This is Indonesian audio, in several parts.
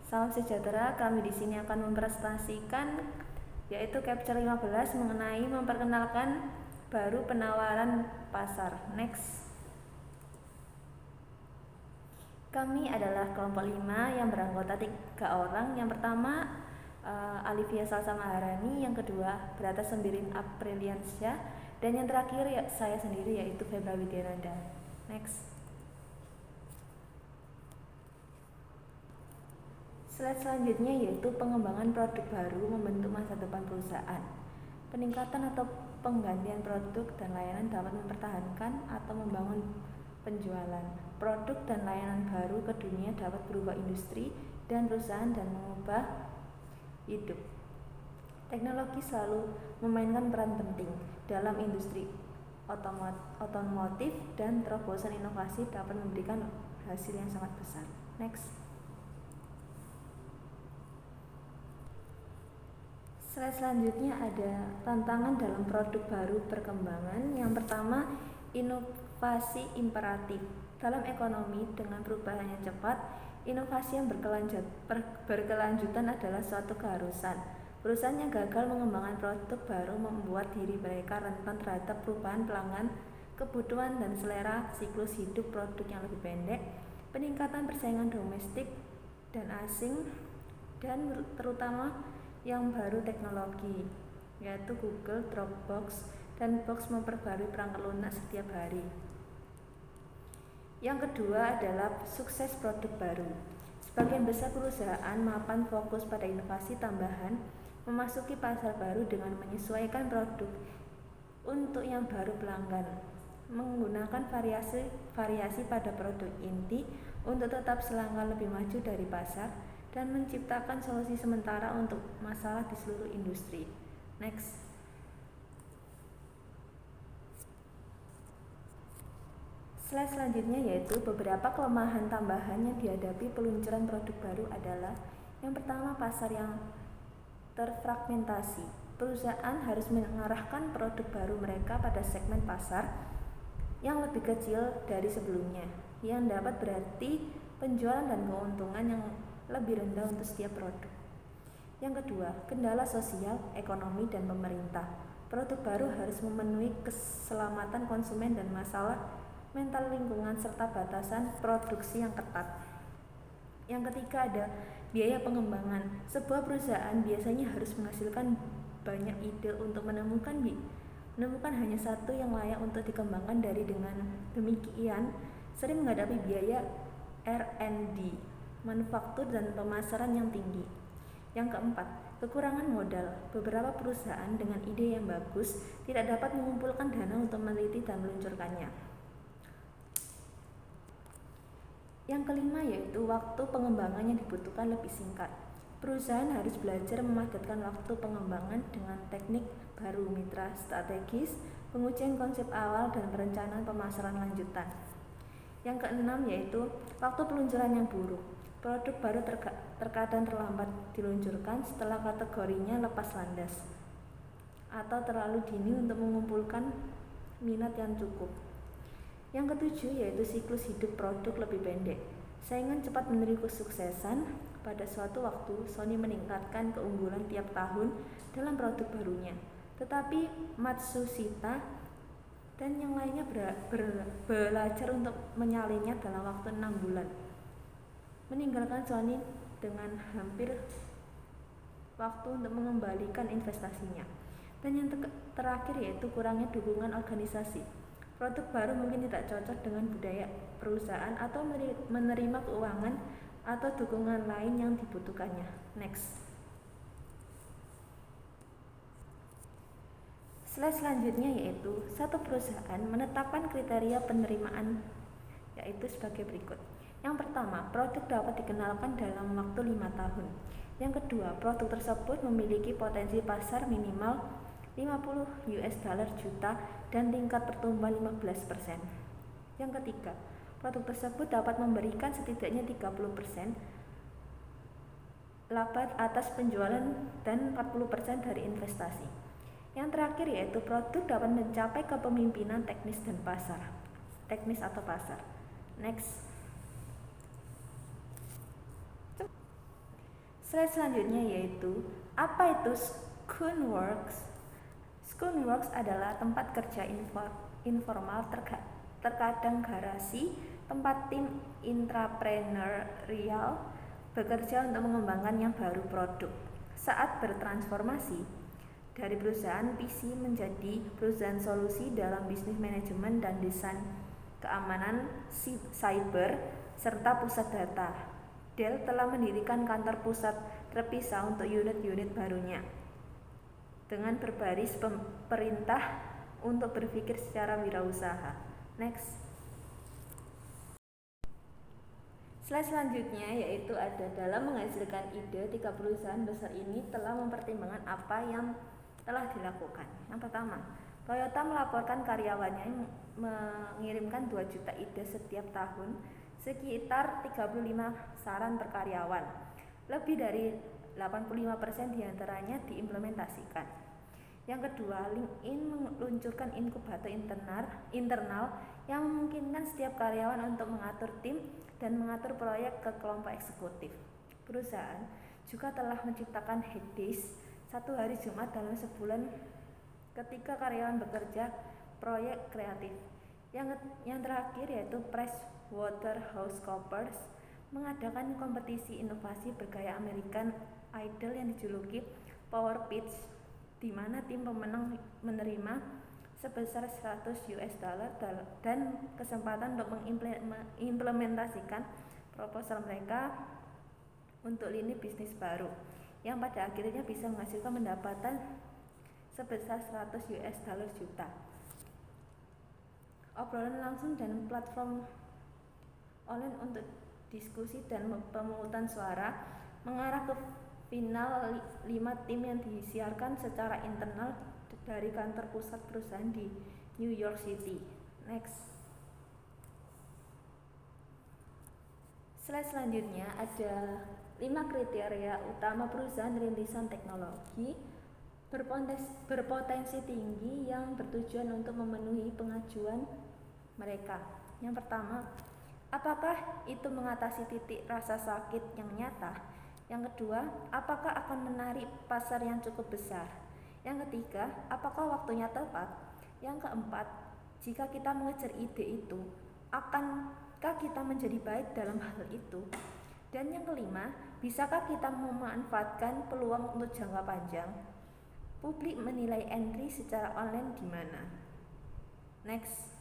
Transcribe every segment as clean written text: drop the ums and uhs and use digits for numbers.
Salam sejahtera, kami di sini akan mempresentasikan yaitu Capture 15 mengenai memperkenalkan baru penawaran pasar. Next. Kami adalah kelompok 5 yang beranggota 3 orang. Yang pertama Alivia Salsa Maharani, yang kedua Berata Sembirin Apriliansyah, dan yang terakhir saya sendiri yaitu Febra Widyananda. Next. Slide selanjutnya yaitu pengembangan produk baru membentuk masa depan perusahaan. Peningkatan atau penggantian produk dan layanan dapat mempertahankan atau membangun penjualan. Produk dan layanan baru ke dunia dapat berubah industri dan perusahaan dan mengubah hidup. Teknologi selalu memainkan peran penting dalam industri otomotif, dan terobosan inovasi dapat memberikan hasil yang sangat besar. Next. Slide selanjutnya ada tantangan dalam produk baru perkembangan. Yang pertama, inovasi imperatif. Dalam ekonomi dengan perubahan yang cepat, inovasi yang berkelanjutan adalah suatu keharusan. Perusahaan yang gagal mengembangkan produk baru membuat diri mereka rentan terhadap perubahan pelanggan, kebutuhan dan selera siklus hidup produk yang lebih pendek, peningkatan persaingan domestik dan asing, dan terutama yang baru teknologi, yaitu Google, Dropbox, dan Box memperbarui perangkat lunak setiap hari. Yang kedua adalah sukses produk baru. Sebagian besar perusahaan mapan fokus pada inovasi tambahan, memasuki pasar baru dengan menyesuaikan produk untuk yang baru pelanggan, menggunakan variasi pada produk inti untuk tetap selangkah lebih maju dari pasar, dan menciptakan solusi sementara untuk masalah di seluruh industri. Next. Slide selanjutnya yaitu beberapa kelemahan tambahan yang dihadapi peluncuran produk baru adalah: yang pertama, pasar yang terfragmentasi. Perusahaan harus mengarahkan produk baru mereka pada segmen pasar yang lebih kecil dari sebelumnya, yang dapat berarti penjualan dan keuntungan yang lebih rendah untuk setiap produk. Yang kedua, kendala sosial, ekonomi, dan pemerintah. Produk baru harus memenuhi keselamatan konsumen dan masalah mental lingkungan serta batasan produksi yang ketat. Yang ketiga ada biaya pengembangan. Sebuah perusahaan biasanya harus menghasilkan banyak ide untuk menemukan hanya satu yang layak untuk dikembangkan. Dengan demikian sering menghadapi biaya R&D, manufaktur, dan pemasaran yang tinggi. Yang keempat, kekurangan modal. Beberapa perusahaan dengan ide yang bagus tidak dapat mengumpulkan dana untuk meneliti dan meluncurkannya. Yang kelima yaitu waktu pengembangan yang dibutuhkan lebih singkat. Perusahaan harus belajar memadatkan waktu pengembangan dengan teknik baru, mitra strategis, pengujian konsep awal, dan perencanaan pemasaran lanjutan. Yang keenam yaitu waktu peluncuran yang buruk. Produk baru terkadang terlambat diluncurkan setelah kategorinya lepas landas atau terlalu dini untuk mengumpulkan minat yang cukup. Yang ketujuh yaitu siklus hidup produk lebih pendek. Saingan cepat memberi kesuksesan. Pada suatu waktu, Sony meningkatkan keunggulan tiap tahun dalam produk barunya, tetapi Matsushita dan yang lainnya belajar untuk menyalinnya dalam waktu 6 bulan, meninggalkan Sony dengan hampir waktu untuk mengembalikan investasinya. Dan yang terakhir yaitu kurangnya dukungan organisasi. Produk baru mungkin tidak cocok dengan budaya perusahaan atau menerima keuangan atau dukungan lain yang dibutuhkannya. Next. Slide selanjutnya yaitu satu perusahaan menetapkan kriteria penerimaan yaitu sebagai berikut. Yang pertama, produk dapat dikenalkan dalam waktu 5 tahun. Yang kedua, produk tersebut memiliki potensi pasar minimal $50 juta dan tingkat pertumbuhan 15%. Yang ketiga, produk tersebut dapat memberikan setidaknya 30% laba atas penjualan dan 40% dari investasi. Yang terakhir yaitu produk dapat mencapai kepemimpinan teknis atau pasar. Next. Slide selanjutnya yaitu apa itu Schoonworks? Schoonworks adalah tempat kerja informal, terkadang garasi, tempat tim intrapreneurial bekerja untuk mengembangkan yang baru produk. Saat bertransformasi dari perusahaan PC menjadi perusahaan solusi dalam bisnis manajemen dan desain keamanan cyber serta pusat data, Dell telah mendirikan kantor pusat terpisah untuk unit-unit barunya dengan berbaris perintah untuk berpikir secara wirausaha. Next. Slide selanjutnya yaitu ada dalam menghasilkan ide, 3 perusahaan besar ini telah mempertimbangkan apa yang telah dilakukan. Yang pertama, Toyota melaporkan karyawannya mengirimkan 2 juta ide setiap tahun, sekitar 35 saran per karyawan. Lebih dari 85% diantaranya diimplementasikan. Yang kedua, LinkedIn meluncurkan inkubator internal yang memungkinkan setiap karyawan untuk mengatur tim dan mengatur proyek ke kelompok eksekutif. Perusahaan juga telah menciptakan Hack Days, 1 hari Jumat dalam sebulan ketika karyawan bekerja proyek kreatif. Yang terakhir yaitu PricewaterhouseCoopers mengadakan kompetisi inovasi bergaya American Idol yang dijuluki Power Pitch, di mana tim pemenang menerima sebesar $100 dan kesempatan untuk mengimplementasikan proposal mereka untuk lini bisnis baru yang pada akhirnya bisa menghasilkan pendapatan sebesar $100 juta. Obrolan langsung dan platform online untuk diskusi dan pemungutan suara mengarah ke final 5 tim yang disiarkan secara internal dari kantor pusat perusahaan di New York City. Next. Slide selanjutnya ada 5 kriteria utama perusahaan rintisan teknologi berpotensi tinggi yang bertujuan untuk memenuhi pengajuan mereka. Yang pertama, apakah itu mengatasi titik rasa sakit yang nyata? Yang kedua, apakah akan menarik pasar yang cukup besar? Yang ketiga, apakah waktunya tepat? Yang keempat, jika kita mengejar ide itu, akankah kita menjadi baik dalam hal itu? Dan yang kelima, bisakah kita memanfaatkan peluang untuk jangka panjang? Publik menilai entry secara online di mana? Next.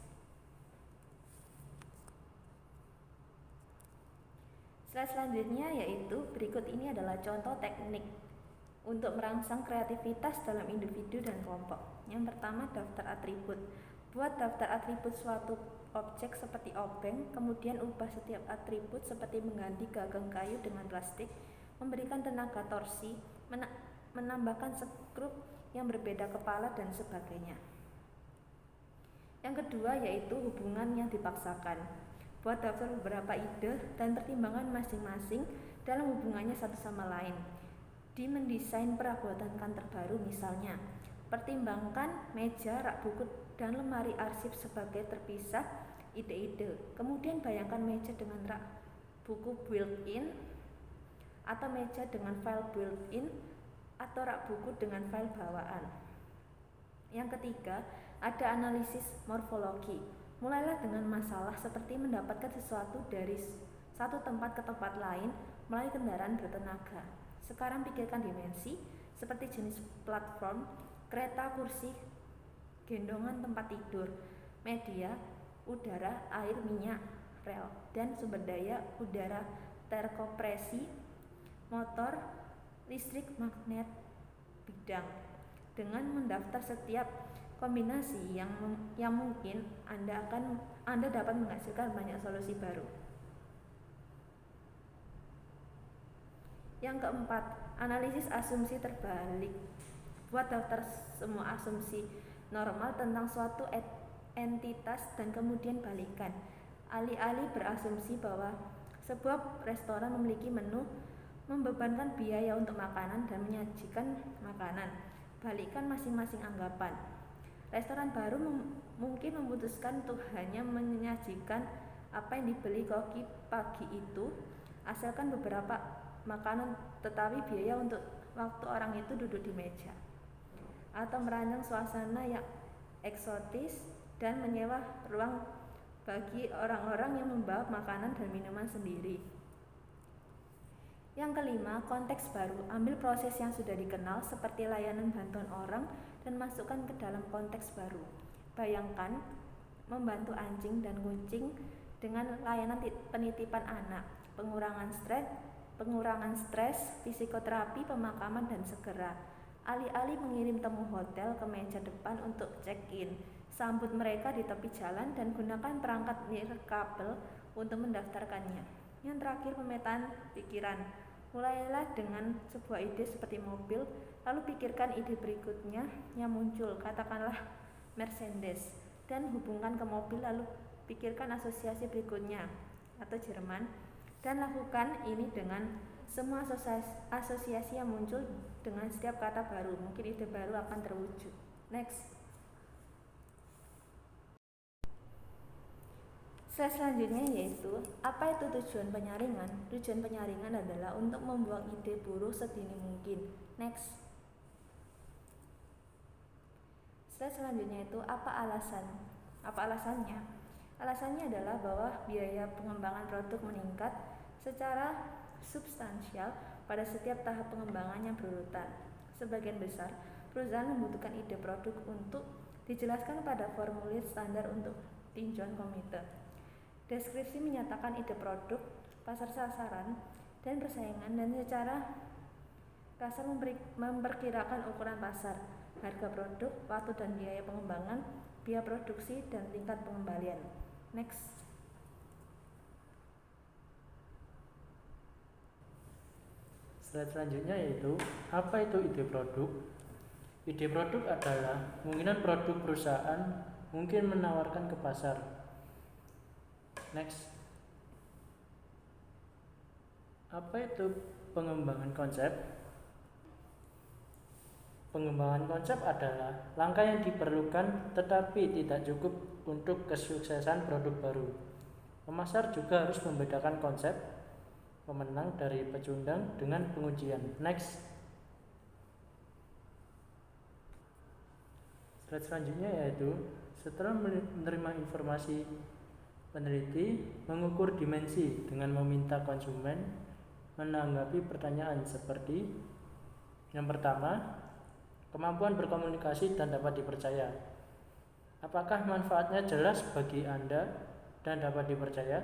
Slide selanjutnya yaitu berikut ini adalah contoh teknik untuk merangsang kreativitas dalam individu dan kelompok. Yang pertama, daftar atribut. Buat daftar atribut suatu objek seperti obeng, kemudian ubah setiap atribut seperti mengganti gagang kayu dengan plastik, memberikan tenaga torsi, menambahkan skrup yang berbeda kepala dan sebagainya. Yang kedua yaitu hubungan yang dipaksakan. Buat daftar beberapa ide dan pertimbangan masing-masing dalam hubungannya satu sama lain. Di mendesain perabotan kantor baru misalnya, pertimbangkan meja, rak buku, dan lemari arsip sebagai terpisah ide-ide. Kemudian bayangkan meja dengan rak buku built-in atau meja dengan file built-in atau rak buku dengan file bawaan. Yang ketiga, ada analisis morfologi. Mulailah dengan masalah seperti mendapatkan sesuatu dari satu tempat ke tempat lain melalui kendaraan bertenaga. Sekarang pikirkan dimensi seperti jenis platform, kereta, kursi, gendongan tempat tidur, media, udara, air, minyak, rel, dan sumber daya udara terkompresi, motor, listrik, magnet, bidang. Dengan mendaftar setiap kombinasi yang mungkin, Anda dapat menghasilkan banyak solusi baru. Yang keempat, analisis asumsi terbalik. Buat daftar semua asumsi normal tentang suatu entitas dan kemudian balikan. Alih-alih berasumsi bahwa sebuah restoran memiliki menu, membebankan biaya untuk makanan dan menyajikan makanan, balikkan masing-masing anggapan. Restoran baru mungkin memutuskan untuk hanya menyajikan apa yang dibeli koki pagi itu, asalkan beberapa makanan tetapi biaya untuk waktu orang itu duduk di meja, atau merancang suasana yang eksotis dan menyewa ruang bagi orang-orang yang membawa makanan dan minuman sendiri. Yang kelima, konteks baru. Ambil proses yang sudah dikenal seperti layanan bantuan orang dan masukkan ke dalam konteks baru. Bayangkan membantu anjing dan kucing dengan layanan penitipan anak, pengurangan stres, psikoterapi, pemakaman, dan segera. Alih-alih mengirim tamu hotel ke meja depan untuk check-in, sambut mereka di tepi jalan dan gunakan perangkat nirkabel untuk mendaftarkannya. Yang terakhir, pemetaan pikiran. Mulailah dengan sebuah ide seperti mobil, lalu pikirkan ide berikutnya yang muncul, katakanlah Mercedes, dan hubungkan ke mobil, lalu pikirkan asosiasi berikutnya atau Jerman, dan lakukan ini dengan semua asosiasi yang muncul dengan setiap kata baru. Mungkin ide baru akan terwujud. Next. Slide selanjutnya yaitu, apa itu tujuan penyaringan? Tujuan penyaringan adalah untuk membuang ide buruk sedini mungkin. Next. Slide selanjutnya itu, apa alasannya? Alasannya adalah bahwa biaya pengembangan produk meningkat secara substansial pada setiap tahap pengembangan yang berurutan. Sebagian besar perusahaan membutuhkan ide produk untuk dijelaskan pada formulir standar untuk tinjauan komite. Deskripsi menyatakan ide produk, pasar sasaran, dan persaingan, dan secara kasar memperkirakan ukuran pasar, harga produk, waktu dan biaya pengembangan, biaya produksi, dan tingkat pengembalian. Next. Slide selanjutnya yaitu, apa itu ide produk? Ide produk adalah kemungkinan produk perusahaan mungkin menawarkan ke pasar. Next. Apa itu pengembangan konsep? Pengembangan konsep adalah langkah yang diperlukan tetapi tidak cukup untuk kesuksesan produk baru. Pemasar juga harus membedakan konsep pemenang dari pecundang dengan pengujian. Next. Slide selanjutnya yaitu, setelah menerima informasi, peneliti mengukur dimensi dengan meminta konsumen menanggapi pertanyaan seperti, yang pertama, kemampuan berkomunikasi dan dapat dipercaya. Apakah manfaatnya jelas bagi Anda dan dapat dipercaya?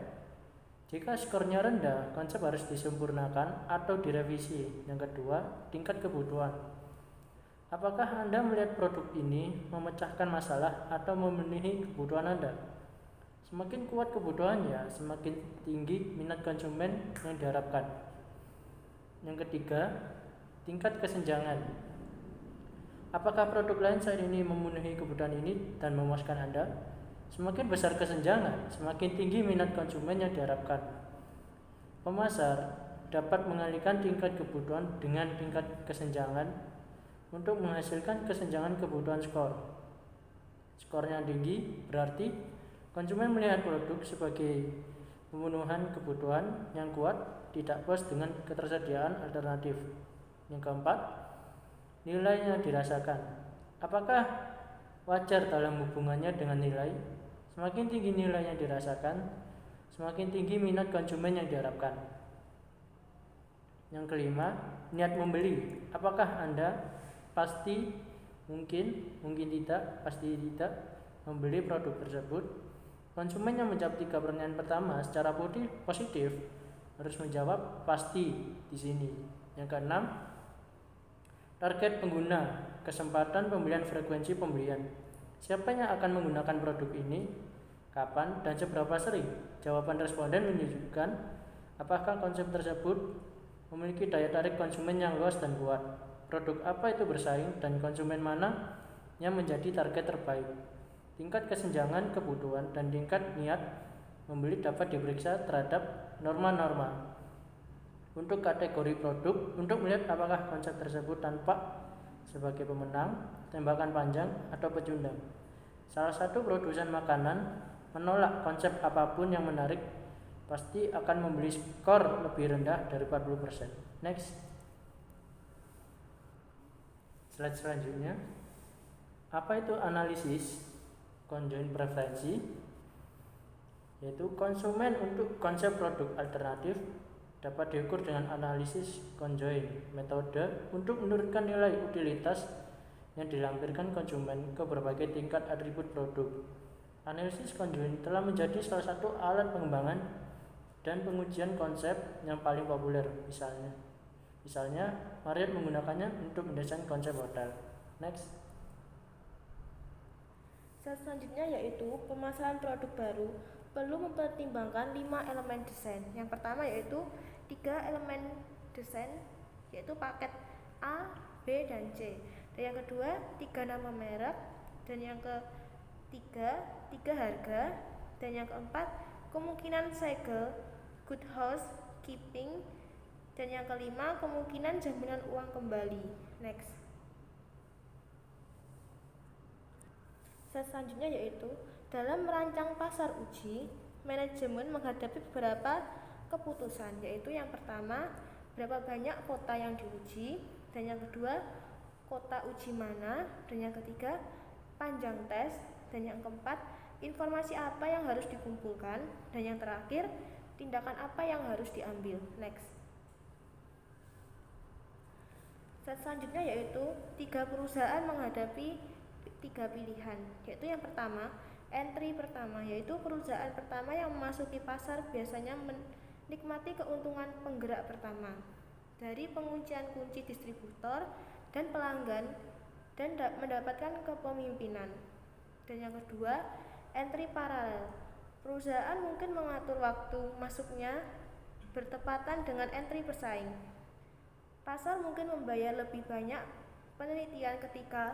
Jika skornya rendah, konsep harus disempurnakan atau direvisi. Yang kedua, tingkat kebutuhan. Apakah Anda melihat produk ini memecahkan masalah atau memenuhi kebutuhan Anda? Semakin kuat kebutuhannya, semakin tinggi minat konsumen yang diharapkan. Yang ketiga, tingkat kesenjangan. Apakah produk lain saat ini memenuhi kebutuhan ini dan memuaskan Anda? Semakin besar kesenjangan, semakin tinggi minat konsumen yang diharapkan. Pemasar dapat mengalihkan tingkat kebutuhan dengan tingkat kesenjangan untuk menghasilkan kesenjangan kebutuhan skor. Skornya tinggi berarti konsumen melihat produk sebagai pemenuhan kebutuhan yang kuat, tidak puas dengan ketersediaan alternatif. Yang keempat, nilai yang dirasakan. Apakah wajar dalam hubungannya dengan nilai? Semakin tinggi nilai yang dirasakan, semakin tinggi minat konsumen yang diharapkan. Yang kelima, niat membeli. Apakah Anda pasti, mungkin tidak, pasti tidak membeli produk tersebut? Konsumen yang menjawab 3 pertanyaan pertama secara positif harus menjawab pasti di sini. Yang keenam, target pengguna, kesempatan pembelian, frekuensi pembelian. Siapa yang akan menggunakan produk ini, kapan, dan seberapa sering? Jawaban responden menunjukkan apakah konsep tersebut memiliki daya tarik konsumen yang luas dan kuat. Produk apa itu bersaing dan konsumen mana yang menjadi target terbaik. Tingkat kesenjangan kebutuhan dan tingkat niat membeli dapat diperiksa terhadap norma-norma. Untuk kategori produk, untuk melihat apakah konsep tersebut tampak sebagai pemenang, tembakan panjang, atau pecundang. Salah satu produsen makanan menolak konsep apapun yang menarik, pasti akan membeli skor lebih rendah dari 40%. Next, slide selanjutnya. Apa itu analisis conjoint preferensi? Yaitu konsumen untuk konsep produk alternatif dapat diukur dengan analisis conjoint, metode untuk menurunkan nilai utilitas yang dilampirkan konsumen ke berbagai tingkat atribut produk. Analisis conjoint telah menjadi salah satu alat pengembangan dan pengujian konsep yang paling populer. Misalnya Marriott menggunakannya untuk mendesain konsep hotel. Next. Selanjutnya yaitu pemasaran produk baru perlu mempertimbangkan 5 elemen desain. Yang pertama yaitu 3 elemen desain, yaitu paket A, B, dan C. Dan yang kedua 3 nama merek. Dan yang ketiga 3 harga. Dan yang keempat kemungkinan segel, good housekeeping. Dan yang kelima kemungkinan jaminan uang kembali. Next. Selanjutnya yaitu dalam merancang pasar uji, manajemen menghadapi beberapa keputusan, yaitu yang pertama berapa banyak kota yang diuji, dan yang kedua kota uji mana, dan yang ketiga panjang tes, dan yang keempat informasi apa yang harus dikumpulkan, dan yang terakhir tindakan apa yang harus diambil. Next. Selanjutnya yaitu 3 perusahaan menghadapi 3 pilihan, yaitu yang pertama entry pertama, yaitu perusahaan pertama yang memasuki pasar biasanya menikmati keuntungan penggerak pertama dari penguncian kunci distributor dan pelanggan dan mendapatkan kepemimpinan. Dan yang kedua entry paralel, perusahaan mungkin mengatur waktu masuknya bertepatan dengan entry pesaing. Pasar mungkin membayar lebih banyak penelitian ketika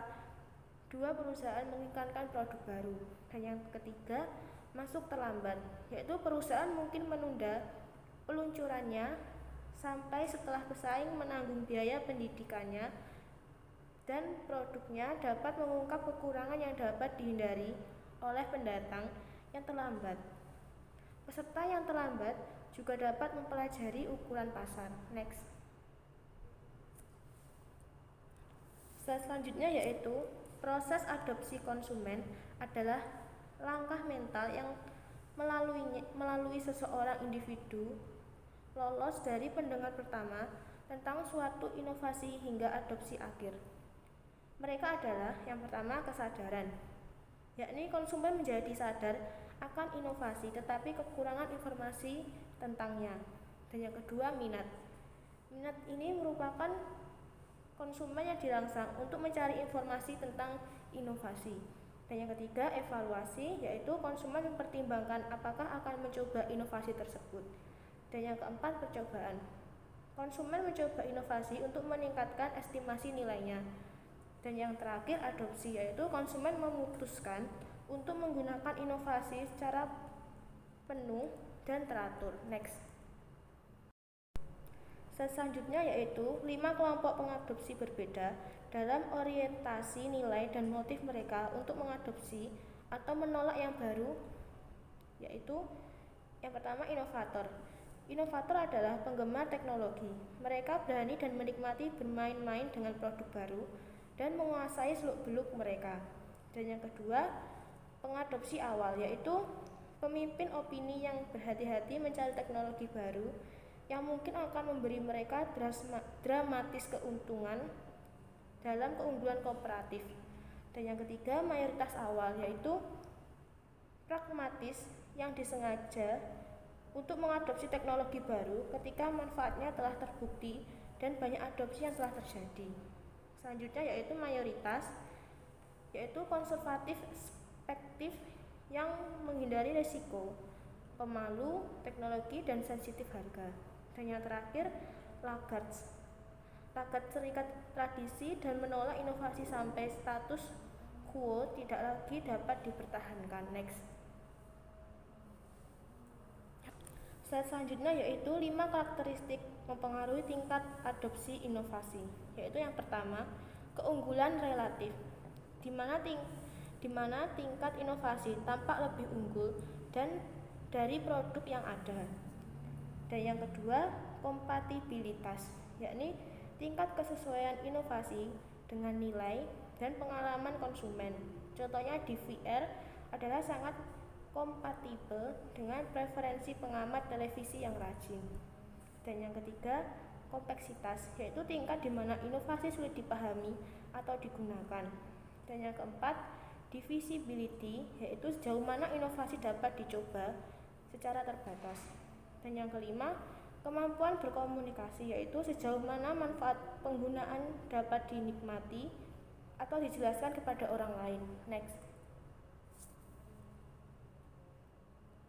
2 perusahaan mengiklankan produk baru. Dan yang ketiga masuk terlambat, yaitu perusahaan mungkin menunda peluncurannya sampai setelah pesaing menanggung biaya pendidikannya dan produknya dapat mengungkap kekurangan yang dapat dihindari oleh pendatang yang terlambat. Peserta yang terlambat juga dapat mempelajari ukuran pasar. Next. Selanjutnya yaitu proses adopsi konsumen adalah langkah mental yang melalui seseorang individu lolos dari pendengar pertama tentang suatu inovasi hingga adopsi akhir. Mereka adalah yang pertama kesadaran, yakni konsumen menjadi sadar akan inovasi tetapi kekurangan informasi tentangnya. Dan yang kedua minat. Minat ini merupakan konsumen yang dirangsang untuk mencari informasi tentang inovasi. Dan yang ketiga evaluasi, yaitu konsumen mempertimbangkan apakah akan mencoba inovasi tersebut. Dan yang keempat percobaan, konsumen mencoba inovasi untuk meningkatkan estimasi nilainya. Dan yang terakhir adopsi, yaitu konsumen memutuskan untuk menggunakan inovasi secara penuh dan teratur. Next. Selanjutnya yaitu 5 kelompok pengadopsi berbeda dalam orientasi nilai dan motif mereka untuk mengadopsi atau menolak yang baru, yaitu yang pertama inovator. Inovator adalah penggemar teknologi. Mereka berani dan menikmati bermain-main dengan produk baru dan menguasai seluk-beluk mereka. Dan yang kedua pengadopsi awal, yaitu pemimpin opini yang berhati-hati mencari teknologi baru yang mungkin akan memberi mereka dramatis keuntungan dalam keunggulan kooperatif. Dan yang ketiga mayoritas awal, yaitu pragmatis yang disengaja untuk mengadopsi teknologi baru ketika manfaatnya telah terbukti dan banyak adopsi yang telah terjadi. Selanjutnya yaitu mayoritas, yaitu konservatif spektif yang menghindari risiko, pemalu teknologi dan sensitif harga. Dan yang terakhir laggards, terikat tradisi dan menolak inovasi sampai status quo tidak lagi dapat dipertahankan. Next. Selanjutnya yaitu 5 karakteristik mempengaruhi tingkat adopsi inovasi, yaitu yang pertama keunggulan relatif, di mana tingkat inovasi tampak lebih unggul dan dari produk yang ada. Dan yang kedua kompatibilitas, yakni tingkat kesesuaian inovasi dengan nilai dan pengalaman konsumen. Contohnya DVR adalah sangat kompatibel dengan preferensi pengamat televisi yang rajin. Dan yang ketiga, kompleksitas, yaitu tingkat di mana inovasi sulit dipahami atau digunakan. Dan yang keempat, divisibility, yaitu sejauh mana inovasi dapat dicoba secara terbatas. Dan yang kelima, kemampuan berkomunikasi, yaitu sejauh mana manfaat penggunaan dapat dinikmati atau dijelaskan kepada orang lain. Next.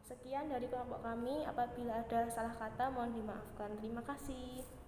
Sekian dari kelompok kami, apabila ada salah kata mohon dimaafkan. Terima kasih.